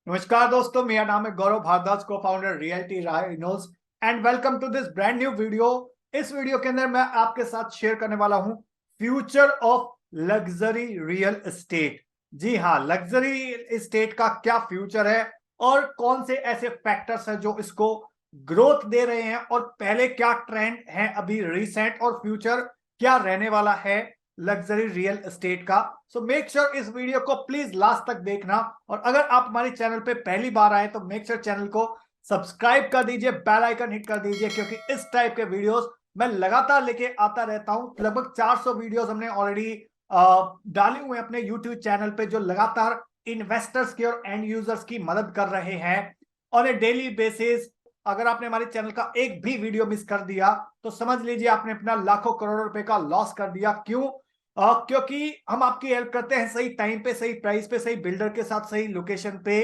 नमस्कार दोस्तों, मेरा नाम है Gaurav Bhardwaj, co founder realty rhinos and welcome to this brand new video. इस वीडियो के अंदर मैं आपके साथ शेयर करने वाला हूं future of luxury real estate. जी हाँ, लग्जरी एस्टेट का क्या फ्यूचर है और कौन से ऐसे फैक्टर्स हैं जो इसको ग्रोथ दे रहे हैं, और पहले क्या ट्रेंड है अभी रिसेंट, और फ्यूचर क्या रहने वाला है लग्जरी रियल एस्टेट का। सो मेक श्योर इस वीडियो को प्लीज लास्ट तक देखना, और अगर आप हमारे चैनल पे पहली बार आए तो मेक श्योर चैनल को सब्सक्राइब कर दीजिए, बेल आइकन हिट कर दीजिए, क्योंकि इस टाइप के वीडियोस मैं लगातार लेके आता रहता हूं। लगभग 400 वीडियोस हमने ऑलरेडी डाले हुए हैं अपने यूट्यूब चैनल पे, जो लगातार इन्वेस्टर्स की और एंड यूजर्स की मदद कर रहे हैं ऑन ए डेली बेसिस। अगर आपने हमारे चैनल का एक भी वीडियो मिस कर दिया तो समझ लीजिए आपने अपना लाखों करोड़ों रुपए का लॉस कर दिया। क्यों? क्योंकि हम आपकी हेल्प करते हैं सही टाइम पे, सही प्राइस पे, सही बिल्डर के साथ, सही लोकेशन पे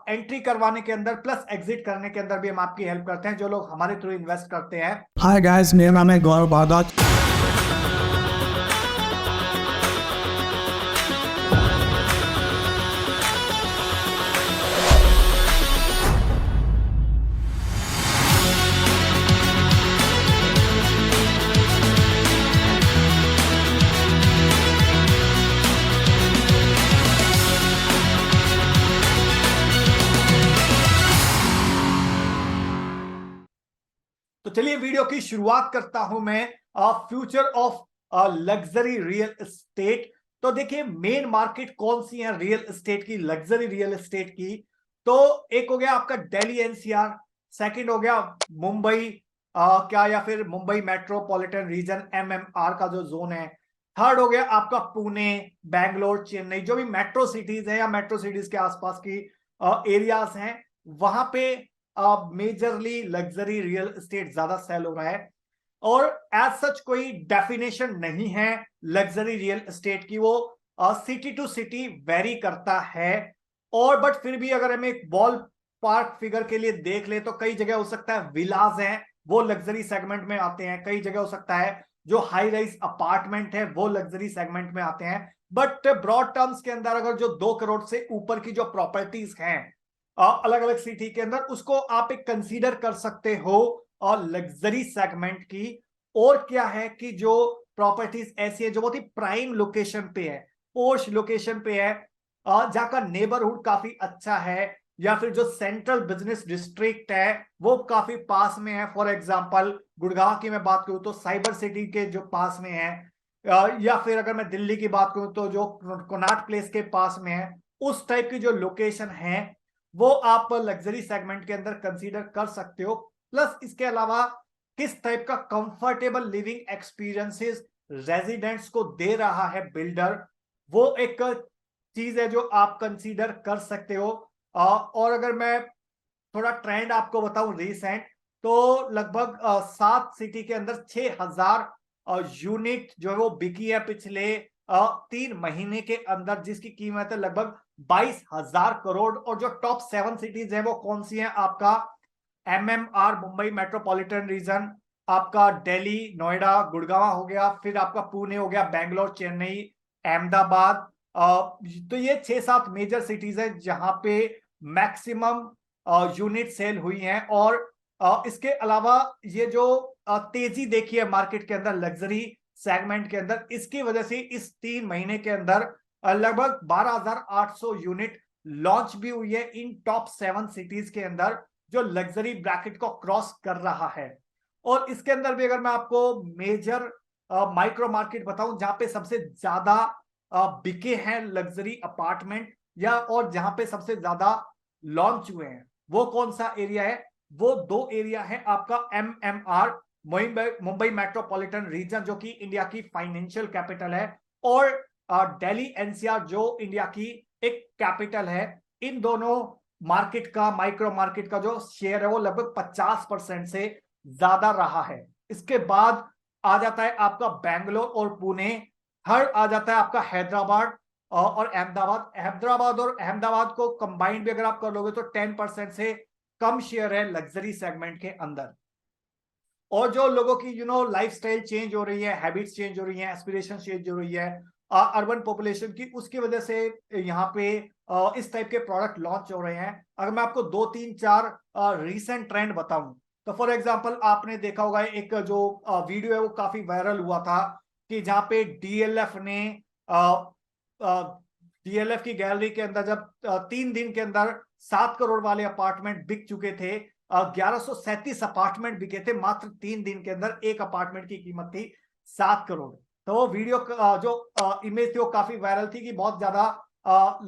एंट्री करवाने के अंदर, प्लस एग्जिट करने के अंदर भी हम आपकी हेल्प करते हैं जो लोग हमारे थ्रू इन्वेस्ट करते हैं। हाय गाइस, मेरा नाम है गौरव भारद्वाज। तो चलिए वीडियो की शुरुआत करता हूं मैं future of luxury real estate. तो देखिए मेन मार्केट कौन सी है रियल एस्टेट की, लग्जरी रियल एस्टेट की। तो एक हो गया आपका दिल्ली एनसीआर, सेकंड हो गया मुंबई क्या या फिर मुंबई मेट्रोपॉलिटन रीजन एमएमआर का जो जोन है। थर्ड हो गया आपका पुणे, बैंगलोर, चेन्नई, जो भी मेट्रो सिटीज है या मेट्रो सिटीज के आसपास की एरियाज हैं, वहां पे मेजरली लग्जरी रियल एस्टेट ज्यादा सेल हो रहा है। और एज सच कोई डेफिनेशन नहीं है लग्जरी रियल एस्टेट की, वो सिटी टू सिटी वेरी करता है। और बट फिर भी अगर हम एक बॉल पार्क फिगर के लिए देख ले तो कई जगह हो सकता है विलाज हैं वो लग्जरी सेगमेंट में आते हैं, कई जगह हो सकता है जो हाई राइज अपार्टमेंट है वो लग्जरी सेगमेंट में आते हैं। बट ब्रॉड टर्म्स के अंदर अगर जो 2 करोड़ से ऊपर की जो प्रॉपर्टीज हैं अलग अलग सिटी के अंदर, उसको आप एक कंसीडर कर सकते हो और लग्जरी सेगमेंट की। और क्या है कि जो प्रॉपर्टीज ऐसी है जो बहुत ही प्राइम लोकेशन पे है, पोश लोकेशन पे है, जहां का नेबरहुड काफी अच्छा है, या फिर जो सेंट्रल बिजनेस डिस्ट्रिक्ट है वो काफी पास में है। फॉर एग्जांपल गुड़गांव की मैं बात करूं तो साइबर सिटी के जो पास में है, या फिर अगर मैं दिल्ली की बात करूं तो जो कोनाट प्लेस के पास में है, उस टाइप की जो लोकेशन है वो आप लग्जरी सेगमेंट के अंदर कंसीडर कर सकते हो। प्लस इसके अलावा किस टाइप का कंफर्टेबल लिविंग एक्सपीरियंसेस रेजिडेंट्स को दे रहा है बिल्डर, वो एक चीज है जो आप कंसीडर कर सकते हो। और अगर मैं थोड़ा ट्रेंड आपको बताऊं रिसेंट, तो लगभग 7 सिटी के अंदर 6,000 यूनिट जो है वो बिकी है पिछले 3 महीने के अंदर, जिसकी कीमत है लगभग 22,000 करोड़। और जो टॉप 7 सिटीज है वो कौन सी हैं? आपका एमएमआर मुंबई मेट्रोपॉलिटन रीजन, आपका दिल्ली नोएडा गुड़गांव हो गया, फिर आपका पुणे हो गया, बैंगलोर, चेन्नई, अहमदाबाद। तो ये 6-7 मेजर सिटीज है जहां पे मैक्सिमम यूनिट सेल हुई हैं। और इसके अलावा ये जो तेजी देखी है मार्केट के अंदर लग्जरी सेगमेंट के अंदर, इसकी वजह से इस 3 महीने के अंदर लगभग 12,800 यूनिट लॉन्च भी हुई है इन टॉप 7 सिटीज के अंदर, जो लग्जरी ब्रैकेट को क्रॉस कर रहा है। और इसके अंदर भी अगर मैं आपको मेजर माइक्रो मार्केट बताऊं जहां पे सबसे ज्यादा बिके हैं लग्जरी अपार्टमेंट, या और जहां पे सबसे ज्यादा लॉन्च हुए हैं, वो कौन सा एरिया है? वो 2 एरिया है आपका एमएमआर मुंबई मेट्रोपॉलिटन रीजन, जो कि इंडिया की फाइनेंशियल कैपिटल है, और दिल्ली एनसीआर जो इंडिया की एक कैपिटल है। इन दोनों मार्केट का, माइक्रो मार्केट का जो शेयर है वो लगभग 50% से ज्यादा रहा है। इसके बाद आ जाता है आपका बैंगलोर और पुणे, थर्ड आ जाता है आपका हैदराबाद और अहमदाबाद। हैदराबाद और अहमदाबाद को कंबाइंड भी अगर आप कर लोगे तो 10% से कम शेयर है लग्जरी सेगमेंट के अंदर। और जो लोगों की लाइफस्टाइल चेंज हो रही है, हैबिट्स चेंज हो रही है, एस्पिरेशन चेंज हो रही है, अर्बन पॉपुलेशन की, उसकी वजह से यहाँ पे इस टाइप के प्रोडक्ट लॉन्च हो रहे हैं। अगर मैं आपको 2 3 4 रीसेंट ट्रेंड बताऊं, तो फॉर एग्जांपल आपने देखा होगा एक जो वीडियो है वो काफी वायरल हुआ था कि जहां पे डीएलएफ ने डीएलएफ की गैलरी के अंदर जब 3 दिन के अंदर 7 करोड़ वाले अपार्टमेंट बिक चुके थे, 1137 अपार्टमेंट बिके थे मात्र 3 दिन के अंदर। एक अपार्टमेंट की कीमत थी 7 करोड़। तो वो वीडियो जो इमेज थी वो काफी वायरल थी कि बहुत ज्यादा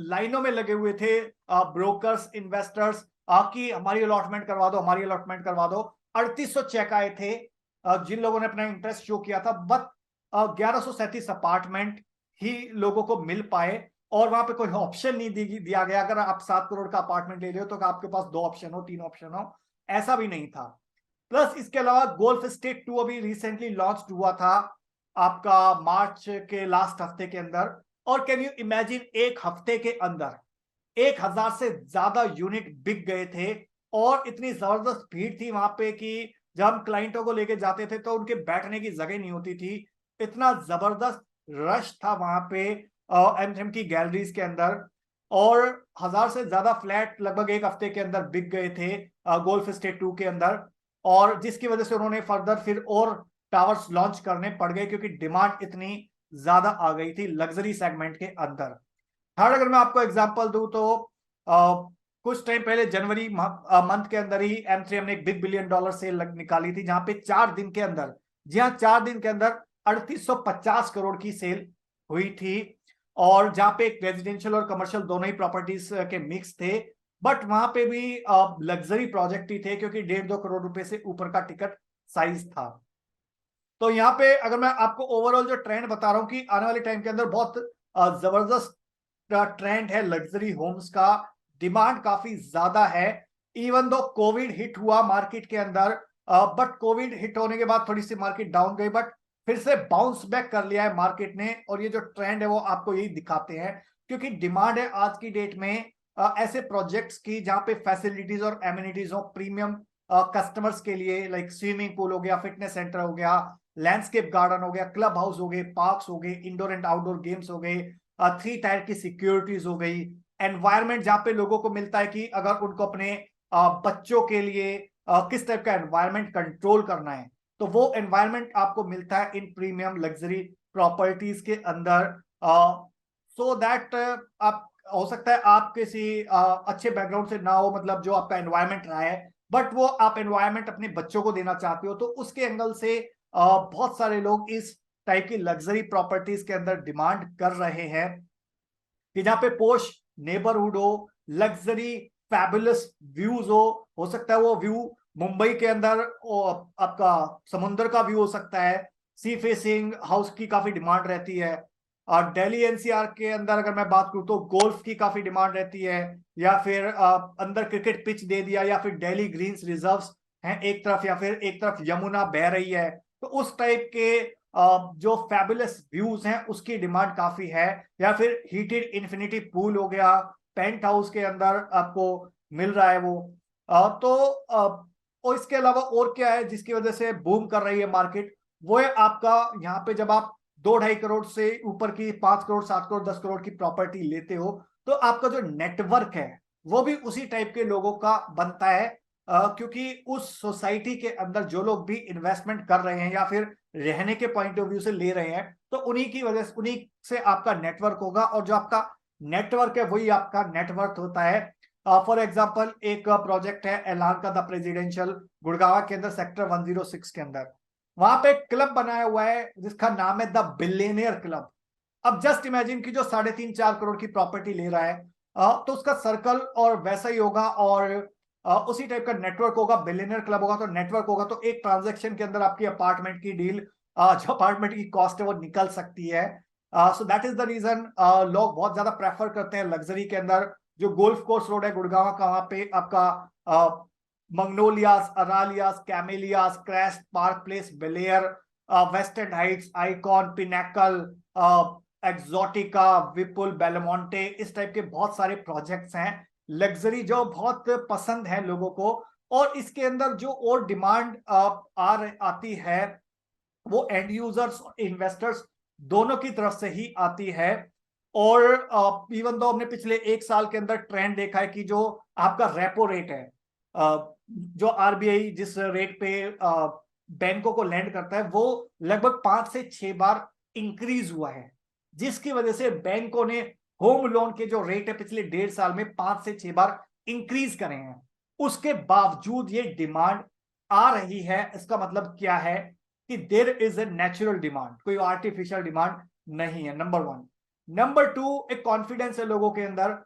लाइनों में लगे हुए थे ब्रोकर्स, इन्वेस्टर्स कि हमारी अलॉटमेंट करवा दो, हमारी अलॉटमेंट करवा दो। 3800 चेक आए थे जिन लोगों ने अपना इंटरेस्ट शो किया था, बट 1137 अपार्टमेंट ही लोगों को मिल पाए और वहां पे कोई ऑप्शन नहीं दिया गया। अगर आप 7 करोड़ का अपार्टमेंट ले रहे हो तो आपके पास 2 ऑप्शन हो, 3 ऑप्शन हो, ऐसा भी नहीं था। प्लस इसके अलावा गोल्फ स्टेट 2 अभी रिसेंटली लॉन्च हुआ था आपका मार्च के लास्ट हफ्ते के अंदर। और कैन यू इमेजिन, एक हफ्ते के अंदर 1000 से ज्यादा यूनिट बिक गए थे और इतनी जबरदस्त भीड़ थी वहां पे कि जब हम क्लाइंटों को लेके जाते थे तो उनके बैठने की जगह नहीं होती थी। इतना जबरदस्त रश था वहां पे एमएम की गैलरीज के अंदर। और 1000 से ज्यादा फ्लैट लगभग एक हफ्ते के अंदर बिक गए थे गोल्फ स्टेट 2 के अंदर। और जिसकी वजह से उन्होंने फर्दर फिर और टावर्स लॉन्च करने पड़ गए क्योंकि डिमांड इतनी ज्यादा आ गई थी लग्जरी सेगमेंट के अंदर। थर्ड अगर मैं आपको एग्जांपल दूं तो कुछ टाइम पहले जनवरी मंथ के अंदर ही M3M ने एक $1 बिलियन सेल निकाली थी जहां पे 4 दिन के अंदर, जी हाँ 4 दिन के अंदर 3850 करोड़ की सेल हुई थी। और जहां पे एक रेजिडेंशियल और कमर्शियल दोनों ही प्रॉपर्टीज के मिक्स थे, बट वहां पे भी लग्जरी प्रोजेक्ट ही थे क्योंकि 1.5-2 करोड़ रुपए से ऊपर का टिकट साइज था। तो यहाँ पे अगर मैं आपको ओवरऑल जो ट्रेंड बता रहा हूँ कि आने वाले टाइम के अंदर बहुत जबरदस्त ट्रेंड है लग्जरी होम्स का, डिमांड काफी ज्यादा है। इवन दो कोविड हिट हुआ मार्केट के अंदर, बट कोविड हिट होने के बाद थोड़ी सी मार्केट डाउन गई, बट फिर से बाउंस बैक कर लिया है मार्केट ने। और ये जो ट्रेंड है वो आपको यही दिखाते हैं क्योंकि डिमांड है आज की डेट में ऐसे प्रोजेक्ट्स की जहां पे फैसिलिटीज और एमिनिटीज हो प्रीमियम कस्टमर्स के लिए, लाइक स्विमिंग पूल हो गया, फिटनेस सेंटर हो गया, लैंडस्केप गार्डन हो गया, क्लब हाउस हो गए, पार्क्स हो गए, इंडोर एंड आउटडोर गेम्स हो गए, 3 टायर की सिक्योरिटीज हो गई, एनवायरमेंट जहां पे लोगों को मिलता है कि अगर उनको अपने बच्चों के लिए किस टाइप का एनवायरमेंट कंट्रोल करना है तो वो एनवायरमेंट आपको मिलता है इन प्रीमियम लग्जरी प्रॉपर्टीज के अंदर। सो दैट आप हो सकता है आप किसी अच्छे बैकग्राउंड से ना हो, मतलब जो आपका एनवायरमेंट रहा है, बट वो आप एनवायरमेंट अपने बच्चों को देना चाहते हो, तो उसके एंगल से बहुत सारे लोग इस टाइप की लग्जरी प्रॉपर्टीज के अंदर डिमांड कर रहे हैं कि जहां पे पोश नेबरहुड हो, लग्जरी फैबुलस व्यूज हो सकता है वो व्यू मुंबई के अंदर आपका समुद्र का व्यू हो सकता है, सी फेसिंग हाउस की काफी डिमांड रहती है। और दिल्ली एनसीआर के अंदर अगर मैं बात करूं तो गोल्फ की काफी डिमांड रहती है, या फिर अंदर क्रिकेट पिच दे दिया, या फिर दिल्ली ग्रीन्स रिजर्व्स हैं एक तरफ, या फिर एक तरफ यमुना बह रही है, तो उस टाइप के जो फैबुलस व्यूज हैं उसकी डिमांड काफी है। या फिर हीटेड इन्फिनिटी पूल हो गया, पेंट हाउस के अंदर आपको मिल रहा है वो। और इसके अलावा और क्या है जिसकी वजह से बूम कर रही है मार्केट, वो है आपका यहाँ पे जब आप 2-2.5 करोड़ से ऊपर की 5 करोड़ 7 करोड़ 10 करोड़ की प्रॉपर्टी लेते हो तो आपका जो नेटवर्क है वो भी उसी टाइप के लोगों का बनता है, क्योंकि उस सोसाइटी के अंदर जो लोग भी इन्वेस्टमेंट कर रहे हैं या फिर रहने के पॉइंट ऑफ व्यू से ले रहे हैं तो उन्हीं की वजह से, उन्हीं से आपका नेटवर्क होगा, और जो आपका नेटवर्क है वही आपका नेटवर्थ होता है। फॉर एग्जाम्पल एक प्रोजेक्ट है एलान का द प्रेसिडेंशियल, गुड़गांव के अंदर सेक्टर 106 के अंदर, वहां पे क्लब बनाया हुआ है जिसका नाम है द बिलियनियर क्लब। अब जस्ट इमेजिन कि जो 3.5-4 करोड़ की प्रॉपर्टी ले रहा है तो उसका सर्कल और वैसा ही होगा, और उसी टाइप का नेटवर्क होगा, बिलियनियर क्लब होगा तो नेटवर्क होगा, तो एक ट्रांजैक्शन के अंदर आपकी अपार्टमेंट की डील, जो अपार्टमेंट की कॉस्ट है वो निकल सकती है। So that is the reason लोग बहुत ज्यादा प्रेफर करते हैं लग्जरी के अंदर। जो गोल्फ कोर्स रोड है गुड़गांव का, वहां पे आपका Magnolias, Aralias, Camellias, Crest, Park Place, Belaire, West End Heights, Icon, Pinnacle, Exotica, Vipul, Belmonte, इस टाइप के बहुत सारे प्रोजेक्ट्स हैं लग्जरी जो बहुत पसंद है लोगों को। और इसके अंदर जो और डिमांड आती है वो एंड यूजर्स, इन्वेस्टर्स दोनों की तरफ से ही आती है। और इवन तो हमने पिछले 1 साल के अंदर ट्रेंड देखा है कि जो आपका रेपो रेट है, जो आरबीआई जिस रेट पे बैंकों को लैंड करता है, वो लगभग 5 से 6 बार इंक्रीज हुआ है, जिसकी वजह से बैंकों ने होम लोन के जो रेट है पिछले 1.5 साल में 5 से 6 बार इंक्रीज करे हैं। उसके बावजूद ये डिमांड आ रही है। इसका मतलब क्या है कि there is a natural demand, कोई आर्टिफिशियल डिमांड नहीं है, नंबर 1। नंबर 2, एक कॉन्फिडेंस है लोगों के अंदर।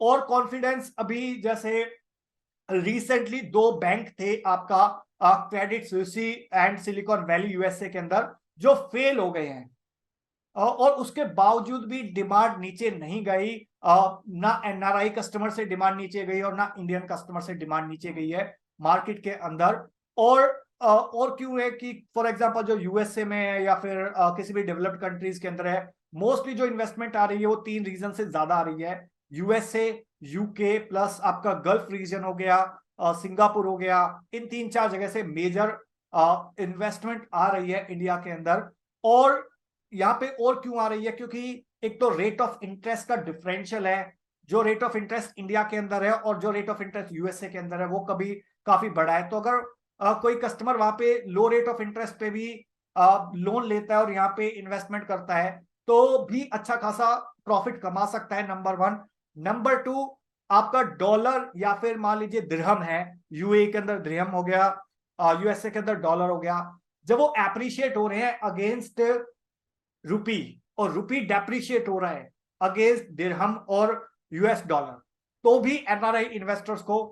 और कॉन्फिडेंस अभी जैसे रिसेंटली 2 बैंक थे आपका, Credit Suisse and Silicon Valley USA के अंदर, जो फेल हो गए हैं। और उसके बावजूद भी डिमांड नीचे नहीं गई। ना एनआरआई कस्टमर से डिमांड नीचे गई और ना इंडियन कस्टमर से डिमांड नीचे गई है मार्केट के अंदर। और क्यों है कि फॉर एग्जांपल जो यूएसए में है या फिर किसी भी डेवलप्ड कंट्रीज के अंदर है, मोस्टली जो इन्वेस्टमेंट आ रही है वो 3 रीजन से ज्यादा आ रही है। यूएसए, यूके प्लस आपका गल्फ रीजन हो गया, सिंगापुर हो गया। इन 3-4 जगह से मेजर इन्वेस्टमेंट आ रही है इंडिया के अंदर। और यहाँ पे और क्यों आ रही है, क्योंकि एक तो रेट ऑफ इंटरेस्ट का डिफरेंशियल है। जो रेट ऑफ इंटरेस्ट इंडिया के अंदर है और जो रेट ऑफ इंटरेस्ट यूएसए के अंदर है वो कभी काफी बड़ा है। तो अगर कोई कस्टमर वहां पे लो रेट ऑफ इंटरेस्ट पे भी लोन लेता है और यहाँ पे इन्वेस्टमेंट करता है तो भी अच्छा खासा प्रॉफिट कमा सकता है, नंबर 1। नंबर 2, आपका डॉलर या फिर मान लीजिए दिरहम है, यूएई के अंदर दिरहम हो गया, यूएसए के अंदर डॉलर हो गया, जब वो एप्रिशिएट हो रहे हैं अगेंस्ट रुपी और रुपी डेप्रिशिएट हो रहा है अगेंस्ट दिरहम और यूएस डॉलर, तो भी एनआरआई इन्वेस्टर्स को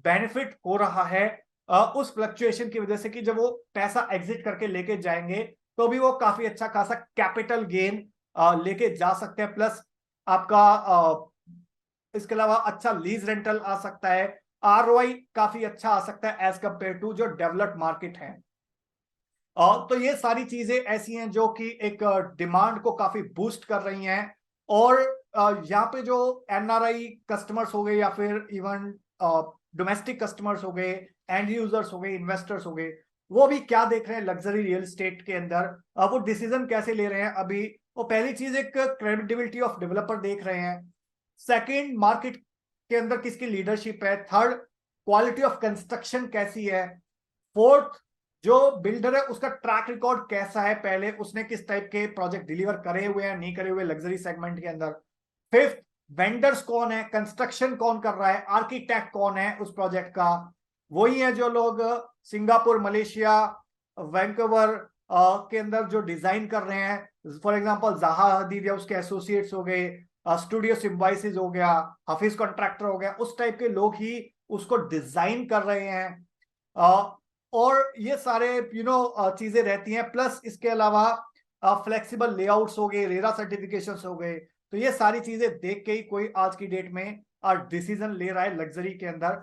बेनिफिट हो रहा है उस फ्लक्चुएशन की वजह से कि जब वो पैसा एग्जिट करके लेके जाएंगे तो भी वो काफी अच्छा खासा कैपिटल गेन लेके जा सकते हैं। प्लस आपका इसके अलावा अच्छा लीज रेंटल आ सकता है, आरओआई काफी अच्छा आ सकता है एज कंपेयर टू जो डेवलप्ड मार्केट है। तो ये सारी चीजें ऐसी हैं जो कि एक डिमांड को काफी बूस्ट कर रही हैं। और यहाँ पे जो एनआरआई कस्टमर्स हो गए या फिर इवन डोमेस्टिक कस्टमर्स हो गए, एंड यूजर्स हो गए, इन्वेस्टर्स हो गए, वो भी क्या देख रहे हैं लग्जरी रियल एस्टेट के अंदर, वो डिसीजन कैसे ले रहे हैं अभी। वो पहली चीज एक क्रेडिबिलिटी ऑफ डेवलपर देख रहे हैं। सेकेंड, मार्केट के अंदर किसकी लीडरशिप है। थर्ड, क्वालिटी ऑफ कंस्ट्रक्शन कैसी है। फोर्थ, जो बिल्डर है उसका ट्रैक रिकॉर्ड कैसा है, पहले उसने किस टाइप के प्रोजेक्ट डिलीवर करे हुए हैं नहीं करे हुए लग्जरी सेगमेंट के अंदर। फिफ्थ, वेंडर्स कौन है, कंस्ट्रक्शन कौन कर रहा है, आर्किटेक्ट कौन है उस प्रोजेक्ट का, वही है जो लोग सिंगापुर, मलेशिया, वैंकूवर के अंदर जो डिजाइन कर रहे हैं। फॉर एग्जांपल जाहा हदीद या उसके एसोसिएट्स हो गए, स्टूडियो सिम्बाइसिस हो गया, हफीज कॉन्ट्रैक्टर हो गया, उस टाइप के लोग ही उसको डिजाइन कर रहे हैं। और ये सारे चीजें रहती हैं। प्लस इसके अलावा फ्लेक्सिबल लेआउट्स हो गए, रेरा सर्टिफिकेशंस हो गए। तो ये सारी चीजें देख के ही कोई आज की डेट में डिसीजन ले रहा है लग्जरी के अंदर।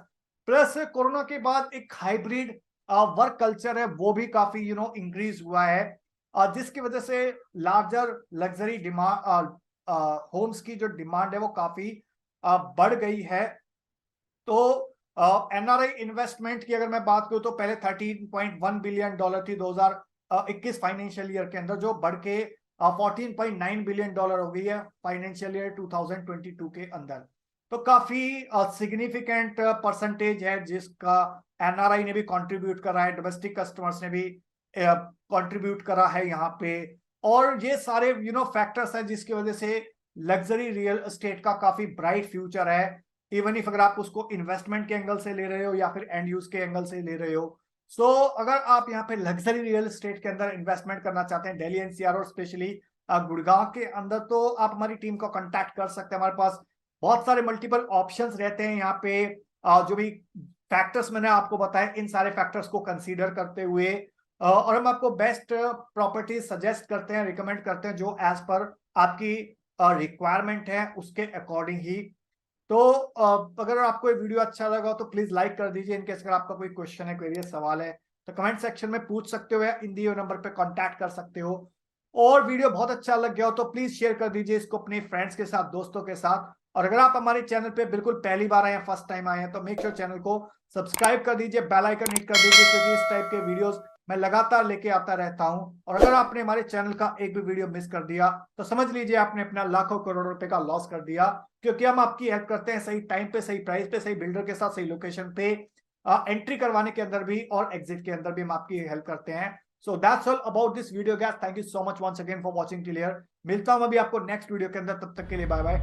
प्लस कोरोना के बाद एक हाइब्रिड वर्क कल्चर है वो भी काफी इंक्रीज हुआ है, जिसकी वजह से लार्जर लग्जरी डिमांड होम्स की जो डिमांड है वो काफी बढ़ गई है। तो एनआरआई इन्वेस्टमेंट की अगर मैं बात करूं तो पहले 13.1 बिलियन डॉलर थी 2021 फाइनेंशियल ईयर के अंदर, जो बढ़ के 14.9 बिलियन डॉलर हो गई है फाइनेंशियल ईयर 2022 के अंदर। तो काफी सिग्निफिकेंट परसेंटेज है जिसका एनआरआई ने भी कंट्रीब्यूट करा है, डोमेस्टिक कस्टमर्स ने भी कंट्रीब्यूट करा है यहाँ पे। और ये सारे फैक्टर्स हैं जिसकी वजह से लग्जरी रियल एस्टेट का काफी ब्राइट फ्यूचर है। इवन इफ अगर आप उसको इन्वेस्टमेंट के एंगल से ले रहे हो या फिर एंड यूज के एंगल से ले रहे हो। सो अगर आप यहाँ पे लग्जरी रियल एस्टेट के अंदर इन्वेस्टमेंट करना चाहते हैं दिल्ली एनसीआर और स्पेशली गुड़गांव के अंदर, तो आप हमारी टीम को कांटेक्ट कर सकते हैं। हमारे पास बहुत सारे मल्टीपल ऑप्शंस रहते हैं यहाँ पे। जो भी फैक्टर्स मैंने आपको बताए इन सारे फैक्टर्स को कंसीडर करते हुए और हम आपको बेस्ट प्रॉपर्टीज सजेस्ट करते हैं, रिकमेंड करते हैं जो एज पर आपकी रिक्वायरमेंट है उसके अकॉर्डिंग ही। तो अगर आपको ये वीडियो अच्छा लगा तो प्लीज लाइक कर दीजिए। इनकेस अगर आपका कोई क्वेश्चन है, क्वेरी, सवाल है तो कमेंट सेक्शन में पूछ सकते हो या इन दिए नंबर पे कांटेक्ट कर सकते हो। और वीडियो बहुत अच्छा लग गया हो तो प्लीज शेयर कर दीजिए इसको अपने फ्रेंड्स के साथ, दोस्तों के साथ। और अगर आप हमारे चैनल पे बिल्कुल पहली बार आए हैं, फर्स्ट टाइम आए हैं, तो मेक श्योर चैनल को सब्सक्राइब कर दीजिए, बेल आइकन हिट कर दीजिए, क्योंकि इस टाइप के वीडियोस मैं लगातार लेके आता रहता हूं। और अगर आपने हमारे चैनल का एक भी वीडियो मिस कर दिया तो समझ लीजिए आपने अपना लाखों करोड़ों रुपए का लॉस कर दिया, क्योंकि हम आपकी हेल्प करते हैं सही टाइम पे, सही प्राइस पे, सही बिल्डर के साथ, सही लोकेशन पे, एंट्री करवाने के अंदर भी और एग्जिट के अंदर भी हम आपकी हेल्प करते हैं। So that's all about this video guys, thank you so much once again for watching till here. मिलता हूं अभी आपको नेक्स्ट वीडियो के अंदर, तब तक के लिए बाय बाय।